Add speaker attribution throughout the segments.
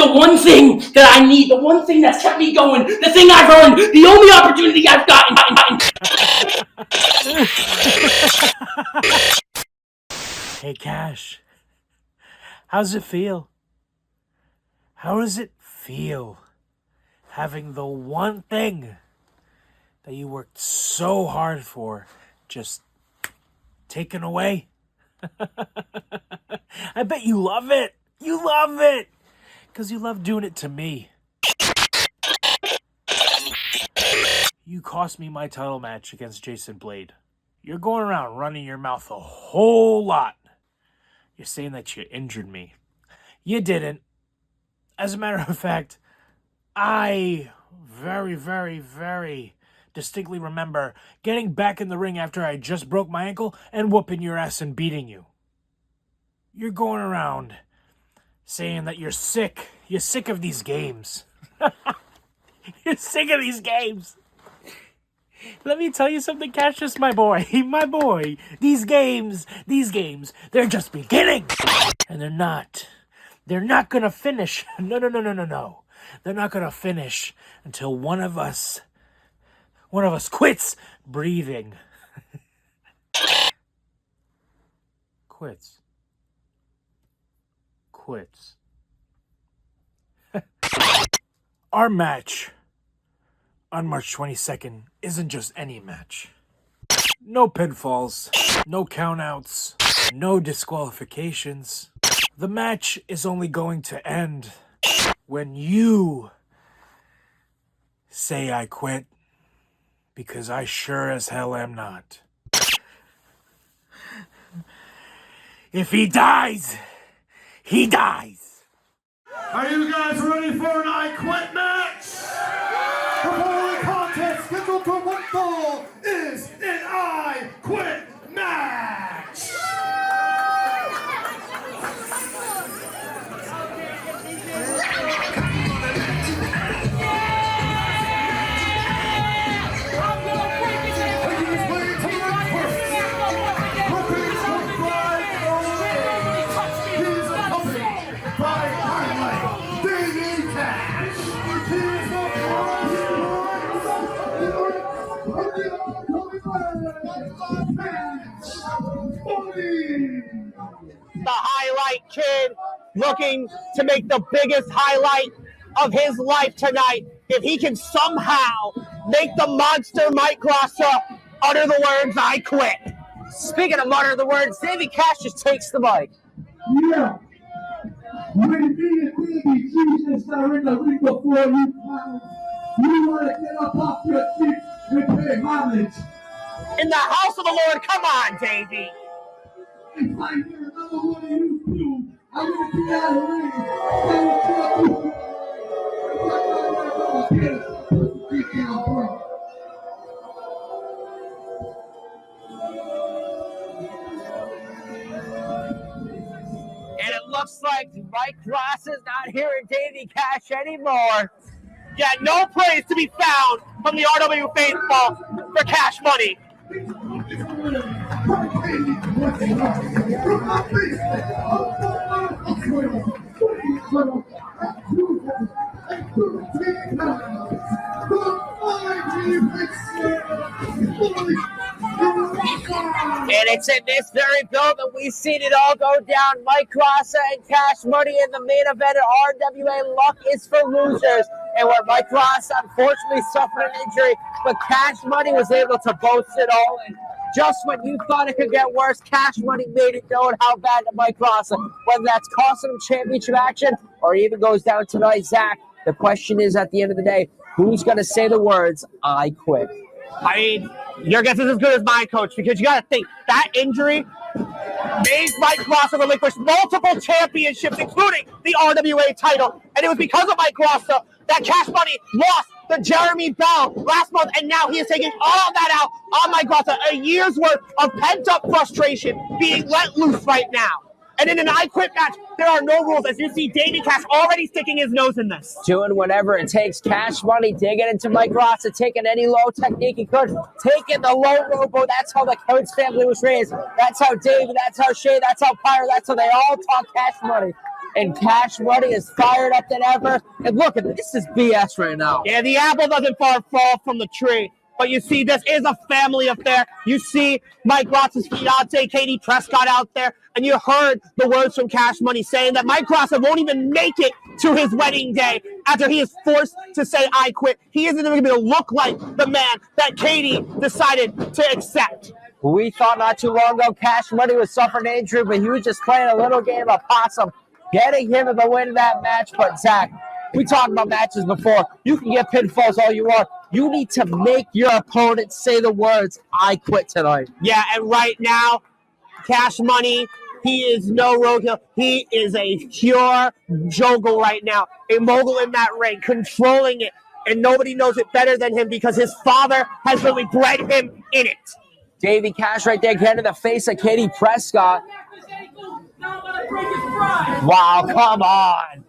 Speaker 1: the one thing that I need, the one thing that's kept me going, the thing I've earned, the only opportunity I've gotten.
Speaker 2: Hey, Kash. How's it feel? How does it feel having the one thing that you worked so hard for just taken away? I bet you love it. You love it. Because you love doing it to me. You cost me my title match against Jason Blade. You're going around running your mouth a whole lot. You're saying that you injured me. You didn't. As a matter of fact, I very, very, very distinctly remember getting back in the ring after I just broke my ankle and whooping your ass and beating you. You're going around saying that you're sick. You're sick of these games. You're sick of these games. Let me tell you something, Cassius, my boy. My boy. These games, they're just beginning. And they're not. They're not going to finish. No. They're not going to finish until one of us quits breathing. Quits. Our match on March 22nd isn't just any match. No pinfalls, no countouts, no disqualifications. The match is only going to end when you say I quit, because I sure as hell am not. If he dies, he dies.
Speaker 3: Are you guys ready for an I Quit match? The following contest scheduled for one fall is an I Quit match.
Speaker 4: The highlight kid looking to make the biggest highlight of his life tonight. If he can somehow make the monster Mike Graca utter the words, I quit. Speaking of utter the words, Davey Kash just takes the mic.
Speaker 3: Yeah. When me and Baby Jesus are in the ring before you, you want to get up off your feet and pay homage.
Speaker 4: In the house of the Lord, come on, Davey.
Speaker 3: If I hear another one of you two, I'm going to be out of the ring.
Speaker 4: And it looks like Mike Graca's not hearing Davey Kash anymore. Yeah, no praise to be found from the RWA faithful for Cash Money. And it's in this very building we've seen it all go down. Mike Graca and Cash Money in the main event at RWA. Luck is for losers. And where Mike Graca unfortunately suffered an injury, but Cash Money was able to boast it all. And just when you thought it could get worse, Cash Money made it known how bad to Mike Graca. Whether that's costing him championship action or even goes down tonight, Zach, the question is at the end of the day, who's going to say the words, I quit? I mean, your guess is as good as mine, Coach, because you got to think, that injury made Mike Graca relinquish multiple championships, including the RWA title. And it was because of Mike Graca that Cash Money lost the Jeremy Bell last month, and now he is taking all of that out on Mike Graca. A year's worth of pent-up frustration being let loose right now. And in an I Quit match, there are no rules, as you see Davey Kash already sticking his nose in this.
Speaker 5: Doing whatever it takes. Cash Money digging into Mike Graca, taking any low technique he could, taking the low robo. That's how the Coates family was raised. That's how Dave, that's how Shay, that's how Pyre, that's how they all talk Cash Money. and Cash Money is fired up than ever. And look, this is BS right now.
Speaker 4: Yeah, the apple doesn't fall from the tree. But you see, this is a family affair. You see Mike Ross's fiance, Katie Prescott, out there, and you heard the words from Cash Money saying that Mike Ross won't even make it to his wedding day after he is forced to say, I quit. He isn't even going to look like the man that Katie decided to accept.
Speaker 5: We thought not too long ago Cash Money was suffering an injury, but he was just playing a little game of possum, getting him the win in that match. But Zach, we talked about matches before. You can get pinfalls all you want. You need to make your opponent say the words, I quit tonight.
Speaker 4: Yeah, and right now, Cash Money, he is no road hill. He is a pure mogul right now. A mogul in that ring, controlling it. And nobody knows it better than him because his father has really bred him in it.
Speaker 5: Davey Cash right there getting in the face of Katie Prescott. Wow, come on.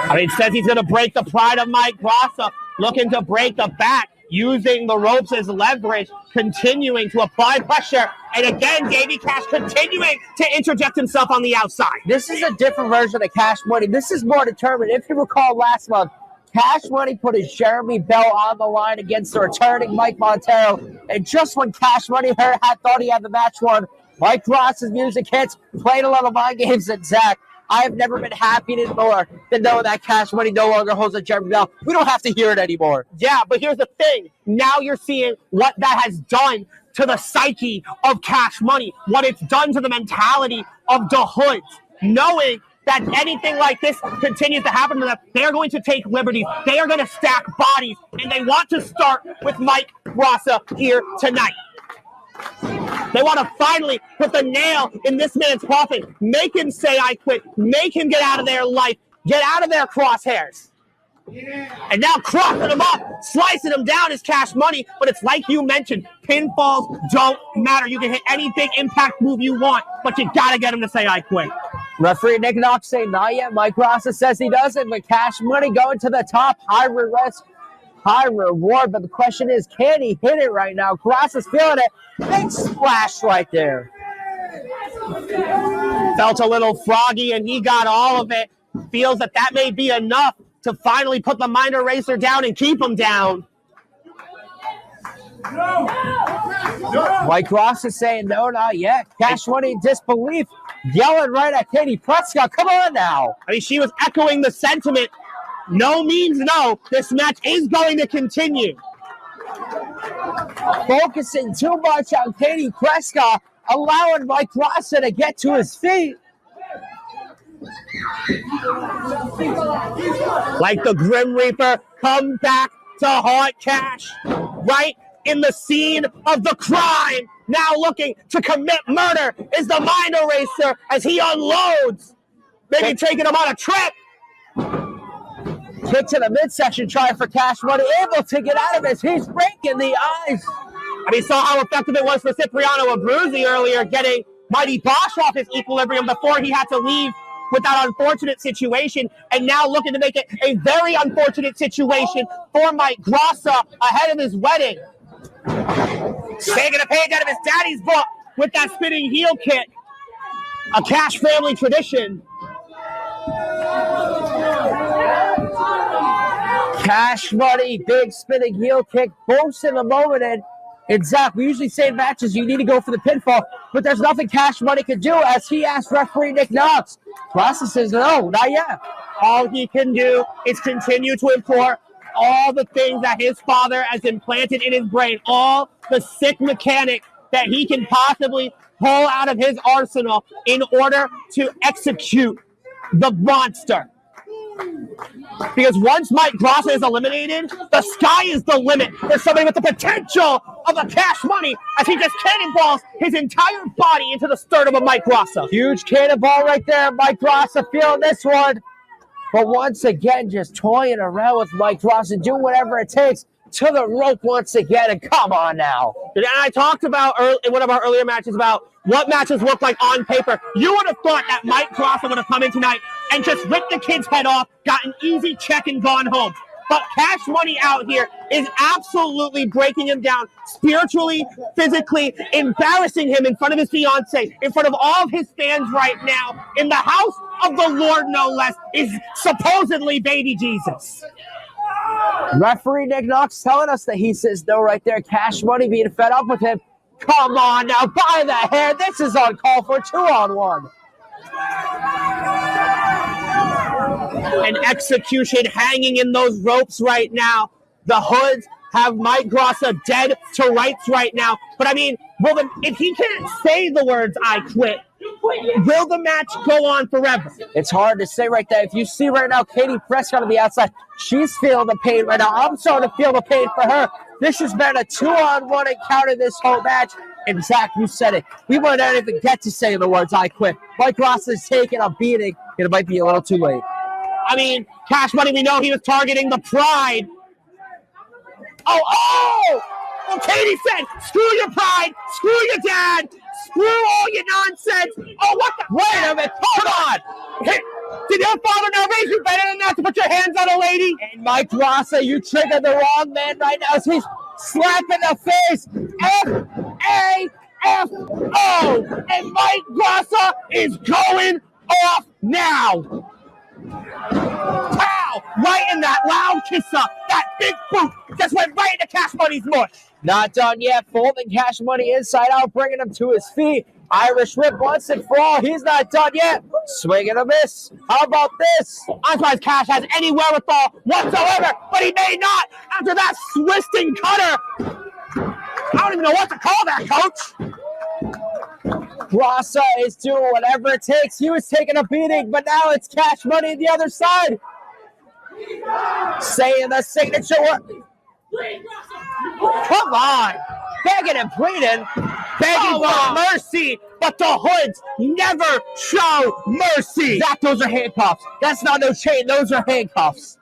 Speaker 4: I mean, says he's going to break the pride of Mike Graca, looking to break the back, using the ropes as leverage, continuing to apply pressure. And again, Davey Cash continuing to interject himself on the outside.
Speaker 5: This is a different version of Cash Money. This is more determined. If you recall last month, Cash Money put his Jeremy Bell on the line against the returning Mike Montero. And just when Cash Money thought he had the match won, Mike Ross's music hits, played a little mind games, and Zach, I have never been happy more than knowing that Cash Money no longer holds a Jeremy Bell. We don't have to hear it anymore.
Speaker 4: Yeah, but here's the thing. Now you're seeing what that has done to the psyche of Cash Money, what it's done to the mentality of the Hoods, knowing that anything like this continues to happen to them, they are going to take liberties. They are going to stack bodies, and they want to start with Mike Graca here tonight. They want to finally put the nail in this man's coffin, make him say, I quit, make him get out of their life, get out of their crosshairs. And now crossing him up, slicing him down is Cash Money, but it's like you mentioned, pinfalls don't matter. You can hit any big impact move you want, but you got to get him to say, I quit.
Speaker 5: Referee Nick Knox saying not yet. Mike Graca says he doesn't, but Cash Money going to the top, high reward, but the question is, can he hit it right now? Graca's feeling it. Big splash right there.
Speaker 4: Felt a little froggy, and he got all of it. Feels that may be enough to finally put the mind eraser down and keep him down.
Speaker 5: Mike Graca saying no, not yet. Cash Money in disbelief, yelling right at Katie Prescott. Come on now.
Speaker 4: I mean, she was echoing the sentiment. No means no. This match is going to continue.
Speaker 5: Focusing too much on Katie Prescott, allowing Mike Graca to get to his feet.
Speaker 4: Like the Grim Reaper, come back to haunt Cash. Right in the scene of the crime. Now looking to commit murder is the mind eraser as he unloads. Maybe taking him on a trip.
Speaker 5: Kick to the midsection, trying for Cash Money, able to get out of it. He's breaking the eyes.
Speaker 4: I mean, saw how effective it was for Cipriano Abruzzi earlier, getting Mighty Bosch off his equilibrium before he had to leave with that unfortunate situation, and now looking to make it a very unfortunate situation for Mike Graca ahead of his wedding. Taking a page out of his daddy's book with that spinning heel kick. A Cash family tradition.
Speaker 5: Cash Money, big spinning heel kick, both in the moment. And Zach, we usually say in matches you need to go for the pinfall, but there's nothing Cash Money can do as he asked referee Nick Knox. Graca says no, not yet.
Speaker 4: All he can do is continue to implore all the things that his father has implanted in his brain, all the sick mechanic that he can possibly pull out of his arsenal in order to execute the monster. Because once Mike Graca is eliminated, the sky is the limit for somebody with the potential of a Cash Money as he just cannonballs his entire body into the sternum of Mike Graca.
Speaker 5: Huge cannonball right there. Mike Graca feeling this one. But once again, just toying around with Mike Graca, doing whatever it takes to the rope once again. And come on now.
Speaker 4: And I talked about in one of our earlier matches about what matches look like on paper. You would have thought that Mike Graca would have come in tonight and just ripped the kid's head off, got an easy check, and gone home.
Speaker 5: But Cash Money out here is absolutely breaking him down spiritually, physically, embarrassing him in front of his fiance, in front of all of his fans right now, in the house of the Lord, no less, is supposedly baby Jesus.
Speaker 4: Referee Nick Knox telling us that he says no right there. Cash Money being fed up with him. Come on now, by the hair. This is uncalled for. 2-on-1.
Speaker 5: An execution hanging in those ropes right now. The Hoods have Mike Graca dead to rights right now. But I mean, if he can't say the words "I quit," will the match go on forever?
Speaker 4: It's hard to say right there. If you see right now, Katie Prescott on the outside, she's feeling the pain right now. I'm starting to feel the pain for her. This has been a 2-on-1 encounter this whole match. And Zach, you said it. We might not even get to say the words "I quit." Mike Graca's taking a beating, and it might be a little too late.
Speaker 5: I mean, Cash Money, we know he was targeting the pride. Oh! Well, Katie said, screw your pride, screw your dad, screw all your nonsense. Oh, what the? Wait a minute, hold on. Did your father now raise you better than that to put your hands on a lady?
Speaker 4: And Mike Graca, you triggered the wrong man right now as he's slapping the face. F-A-F-O.
Speaker 5: And Mike Graca is going off now. Pow! Right in that loud kisser. That big boot just went right into Cash Money's mush.
Speaker 4: Not done yet. Folding Cash Money inside out, bringing him to his feet. Irish whip once and for all. He's not done yet. Swing and a miss. How about this?
Speaker 5: I'm surprised Cash has any wherewithal whatsoever, but he may not after that twisting cutter. I don't even know what to call that, Coach.
Speaker 4: Graca is doing whatever it takes. He was taking a beating, but now it's Cash Money on the other side. Saying the signature word.
Speaker 5: Come on. Begging and pleading. Begging for mercy. But the Hoods never show mercy.
Speaker 4: Zach, those are handcuffs. That's not no chain. Those are handcuffs.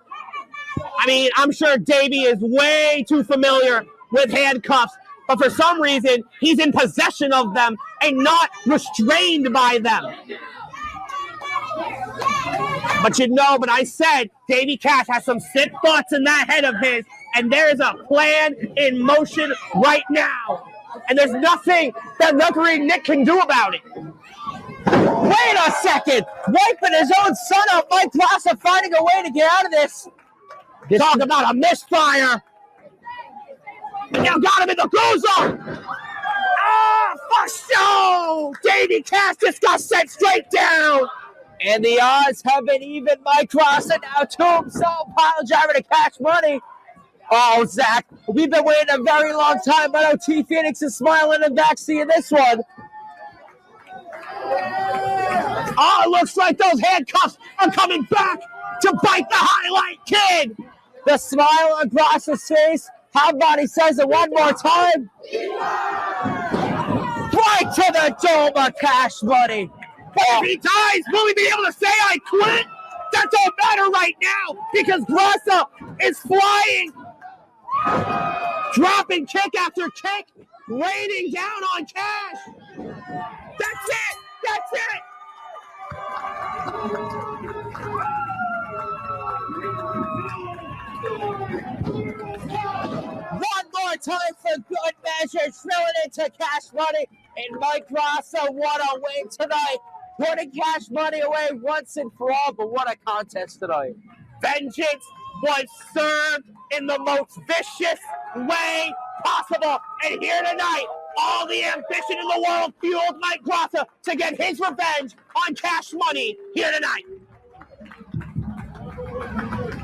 Speaker 5: I mean, I'm sure Davey is way too familiar with handcuffs, but for some reason, he's in possession of them and not restrained by them. But I said Davey Cash has some sick thoughts in that head of his, and there is a plan in motion right now. And there's nothing that referee Nick can do about it.
Speaker 4: Wait a second. Wiping his own son up. Mike Graca finding a way to get out of this.
Speaker 5: Talk about a misfire. And now got him in the cruiser. Fuck so! Davey Cash just got sent straight down.
Speaker 4: And the odds have been even. Mike Graca now to himself, pile driver to Cash Money. Oh, Zach, we've been waiting a very long time, but OT Phoenix is smiling and back seeing this one.
Speaker 5: Oh, it looks like those handcuffs are coming back to bite the highlight kid.
Speaker 4: The smile on Graca's face. How about he says it one more time? Right to the dome of Cash Money.
Speaker 5: If he dies, will he be able to say I quit? That don't matter right now because Graca is flying. Dropping kick after kick, raining down on Cash. That's it. That's it.
Speaker 4: One more time for good measure, drilling into Cash Money, and Mike Graca, what a win tonight. Putting Cash Money away once and for all, but what a contest tonight.
Speaker 5: Vengeance was served in the most vicious way possible. And here tonight, all the ambition in the world fueled Mike Graca to get his revenge on Cash Money here tonight.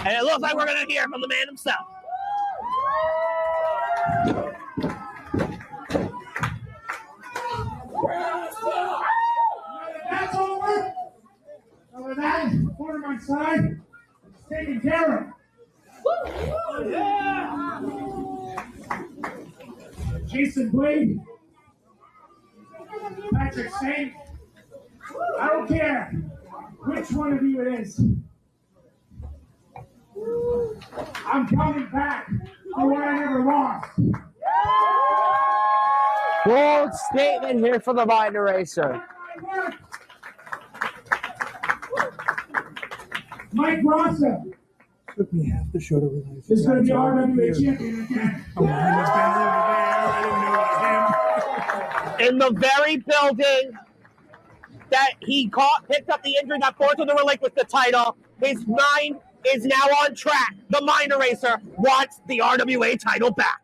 Speaker 5: And it looks like we're going to hear from the man himself.
Speaker 3: That's over. Over that, corner my side. It's taken care of. Jason Blade, Patrick Saint, I don't care which one of you it is. I'm coming back for what I never lost.
Speaker 4: Bold statement here for the Mind Eraser.
Speaker 3: Mike Graca
Speaker 6: Took me half the show to realize
Speaker 3: Is going to be
Speaker 6: guys are
Speaker 3: RWA
Speaker 6: here.
Speaker 3: champion again.
Speaker 6: I'm behind this banner over there. I didn't know it was him.
Speaker 5: In the very building that he picked up the injury, got forced to relinquish the title. His mind is now on track. The Mind Eraser wants the RWA title back.